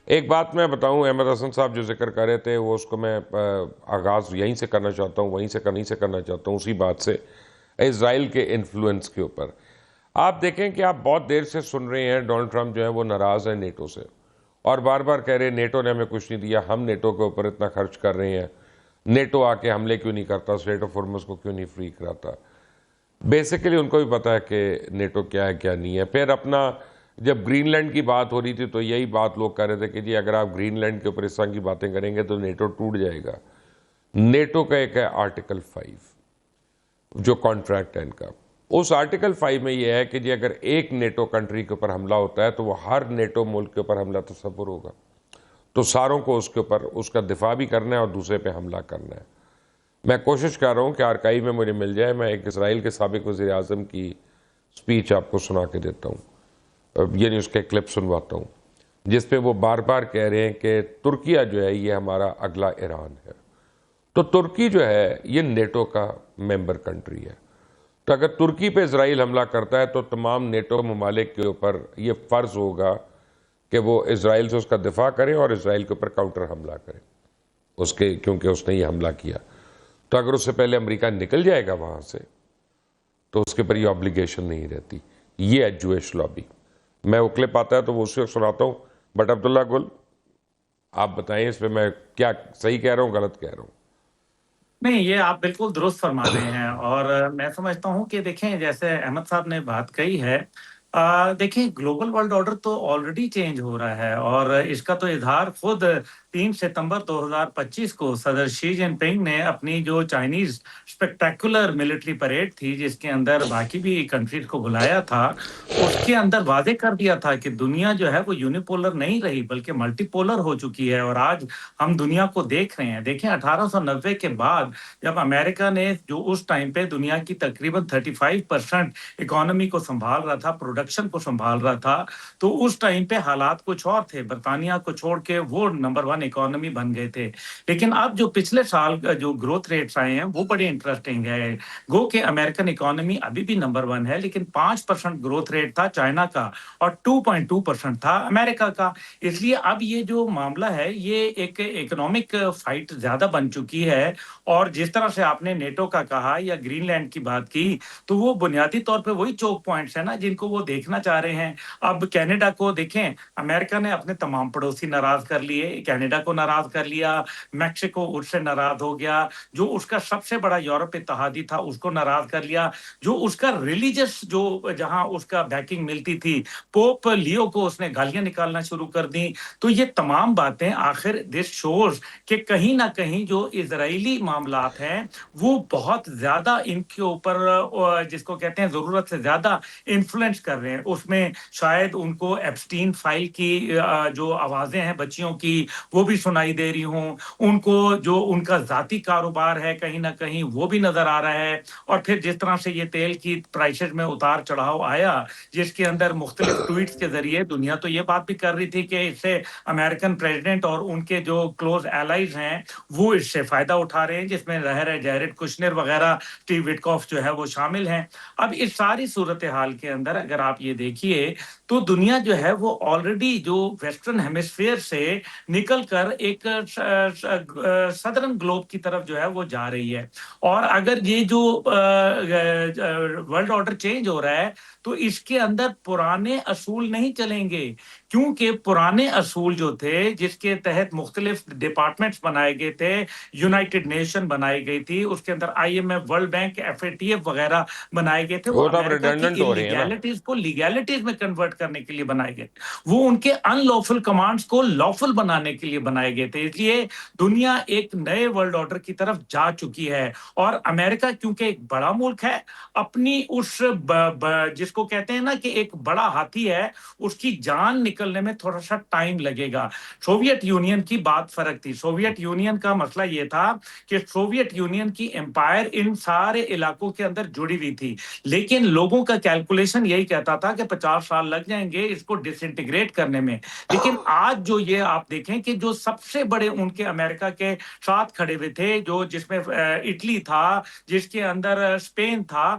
ایک بات میں بتاؤں، احمد حسن صاحب جو ذکر کر رہے تھے وہ اس کو میں آغاز یہیں سے کرنا چاہتا ہوں، وہیں سے کرنا چاہتا ہوں، اسی بات سے، اسرائیل کے انفلوئنس کے اوپر۔ آپ دیکھیں کہ آپ بہت دیر سے سن رہے ہیں ڈونلڈ ٹرمپ جو ہے وہ ناراض ہے نیٹو سے، اور بار بار کہہ رہے ہیں نیٹو نے ہمیں کچھ نہیں دیا، ہم نیٹو کے اوپر اتنا خرچ کر رہے ہیں، نیٹو آ کے حملے کیوں نہیں کرتا، اسٹریٹ آف ہارمز کو کیوں نہیں فری کراتا۔ بیسیکلی ان کو بھی پتا ہے کہ نیٹو کیا ہے کیا نہیں ہے۔ پھر اپنا جب گرین لینڈ کی بات ہو رہی تھی تو یہی بات لوگ کہہ رہے تھے کہ جی اگر آپ گرین لینڈ کے اوپر اس طرح کی باتیں کریں گے تو نیٹو ٹوٹ جائے گا۔ نیٹو کا ایک ہے آرٹیکل 5 جو کانٹریکٹ ہے ان کا، اس آرٹیکل 5 میں یہ ہے کہ جی اگر ایک نیٹو کنٹری کے اوپر حملہ ہوتا ہے تو وہ ہر نیٹو ملک کے اوپر حملہ تصور ہوگا، تو ساروں کو اس کے اوپر اس کا دفاع بھی کرنا ہے اور دوسرے پہ حملہ کرنا ہے۔ میں کوشش کر رہا ہوں کہ آرکائیو میں مجھے مل جائے، میں ایک اسرائیل کے سابق وزیر اعظم کی سپیچ آپ کو سنا کے دیتا ہوں، یعنی اس کے کلپ سنواتا ہوں، جس پہ وہ بار بار کہہ رہے ہیں کہ ترکیہ جو ہے یہ ہمارا اگلا ایران ہے۔ تو ترکی جو ہے یہ نیٹو کا ممبر کنٹری ہے، تو اگر ترکی پہ اسرائیل حملہ کرتا ہے تو تمام نیٹو ممالک کے اوپر یہ فرض ہوگا کہ وہ اسرائیل سے اس کا دفاع کریں اور اسرائیل کے اوپر کاؤنٹر حملہ کریں اس کے، کیونکہ اس نے یہ حملہ کیا۔ تو اگر اس سے پہلے امریکہ نکل جائے گا وہاں سے تو اس کے پر یہ آبلیگیشن نہیں رہتی۔ یہ ہے جوئش لابی۔ میں وہ کلپ آتا ہے تو وہ اسی وقت سناتا ہوں، بٹ عبداللہ گل آپ بتائیں اس پہ میں کیا صحیح کہہ رہا ہوں غلط کہہ رہا ہوں؟ نہیں، یہ آپ بالکل درست فرما رہے ہیں، اور میں سمجھتا ہوں کہ دیکھیں جیسے احمد صاحب نے بات کہی ہے، دیکھیں گلوبل ورلڈ آرڈر تو آلریڈی چینج ہو رہا ہے، اور اس کا تو اظہار خود 3 ستمبر 2025 کو صدر شی جن پنگ نے اپنی جو چائنیز اسپیکٹیکولر ملٹری پریڈ تھی جس کے اندر باقی بھی کنٹریز کو بلایا تھا، اس کے اندر واضح کر دیا تھا کہ دنیا جو ہے وہ یونیپولر نہیں رہی بلکہ ملٹی پولر ہو چکی ہے، اور آج ہم دنیا کو دیکھ رہے ہیں۔ دیکھیں 1890 کے بعد جب امریکہ نے جو اس ٹائم پہ دنیا کی تقریباً 35% اکانومی کو سنبھال رہا تھا، پروڈکشن کو سنبھال رہا تھا، تو اس ٹائم پہ حالات کچھ اور تھے، برطانیہ کو چھوڑ کے وہ نمبر 1 اکانومی بن گئے تھے۔ لیکن اب جو پچھلے سال جو گروتھ ریٹس آئے ہیں وہ بڑے انٹرسٹنگ ہے، گو کہ امریکن اکانومی ابھی بھی نمبر 1 ہے، لیکن 5% گروتھ ریٹ تھا چائنا کا اور 2.2% تھا امریکہ کا۔ اس لیے اب یہ جو معاملہ ہے یہ ایک اکنامک فائٹ زیادہ بن چکی ہے، اور جس طرح سے آپ نے نیٹو کا کہا یا گرین لینڈ کی بات کی، تو وہ بنیادی طور پہ وہی چوک پوائنٹس ہیں نا جن کو وہ دیکھنا چاہ رہے ہیں۔ اب کینیڈا کو دیکھیں، امریکہ نے اپنے تمام پڑوسی ناراض کر لیے، کینیڈا کو ناراض کر لیا، میکسیکو اس سے ناراض ہو گیا، جو اس کا سب سے بڑا یورپ اتحادی تھا اس کو ناراض کر لیا، جو اس کا ریلیجس جو جہاں اس کا بیکنگ ملتی تھی پوپ لیو کو اس نے گالیاں نکالنا شروع کر دی۔ تو یہ تمام باتیں آخر دس شوز کہ کہیں نہ کہیں جو اسرائیلی معاملات ہیں وہ بہت زیادہ ان کے اوپر جس کو کہتے ہیں ضرورت سے زیادہ انفلوئنس کر رہے ہیں۔ اس میں شاید ان کو ایپسٹین فائل کی جو آوازیں ہیں بچیوں کی وہ بھی سنائی دے رہی ہوں، ان کو جو ان کا ذاتی کاروبار ہے کہیں نہ کہیں وہ بھی نظر آ رہا ہے، اور پھر جس طرح سے یہ تیل کی پرائسز میں اتار چڑھاؤ آیا جس کے اندر مختلف ٹویٹس کے ذریعے دنیا تو یہ بات بھی کر رہی تھی کہ اس سے امریکن پریزیڈنٹ اور ان کے جو کلوز الائز ہیں وہ اس سے فائدہ اٹھا رہے ہیں، جس میں ظاہر ہے جیرڈ کشنر وغیرہ، اسٹیو وٹکاف جو ہے وہ شامل ہیں۔ اب اس ساری صورتحال کے اندر اگر آپ یہ دیکھیے تو دنیا جو ہے وہ آلریڈی جو ویسٹرن ہیمسفیئر سے نکل کر ایک سدرن گلوب کی طرف جو ہے وہ جا رہی ہے، اور اگر یہ جو ورلڈ آرڈر چینج ہو رہا ہے تو اس کے اندر پرانے اصول نہیں چلیں گے، کیونکہ پرانے اصول جو تھے جس کے تحت مختلف ڈپارٹمنٹس بنائے گئے تھے، یونائٹڈ نیشن بنائی گئی تھی، اس کے اندر I M F, world bank, F A T F وغیرہ بنائے گئے تھے، وہ وہ تو اب امریکہ کی ریڈنڈنٹ ہو رہی ہیں نا۔ انلیگیلٹیز کو لیگیلٹیز میں کنورٹ کرنے کے لیے بنائے گئے، وہ ان کے ان لافل کمانڈز کو لافل بنانے کے لیے بنائے گئے تھے۔ اس لیے دنیا ایک نئے ورلڈ آرڈر کی طرف جا چکی ہے، اور امریکہ کیونکہ ایک بڑا ملک ہے، اپنی اس جس کو کہتے ہیں نا کہ ایک بڑا ہاتھی ہے، اس کی جان نکلنے میں تھوڑا سا ٹائم لگے گا۔ سوویت یونین کی بات فرق تھی، سوویت یونین کا مسئلہ یہ تھا کہ سوویت یونین کی امپائر ان سارے علاقوں کے اندر جڑی ہوئی تھی، لیکن لوگوں کا کیلکولیشن یہی کہتا تھا کہ 50 سال لگ جائیں گے اس کو ڈس انٹیگریٹ کرنے میں۔ لیکن آج جو یہ آپ دیکھیں کہ جو سب سے بڑے ان کے امریکہ کے ساتھ کھڑے ہوئے تھے، جو جس میں اٹلی تھا، جس کے اندر اسپین تھا،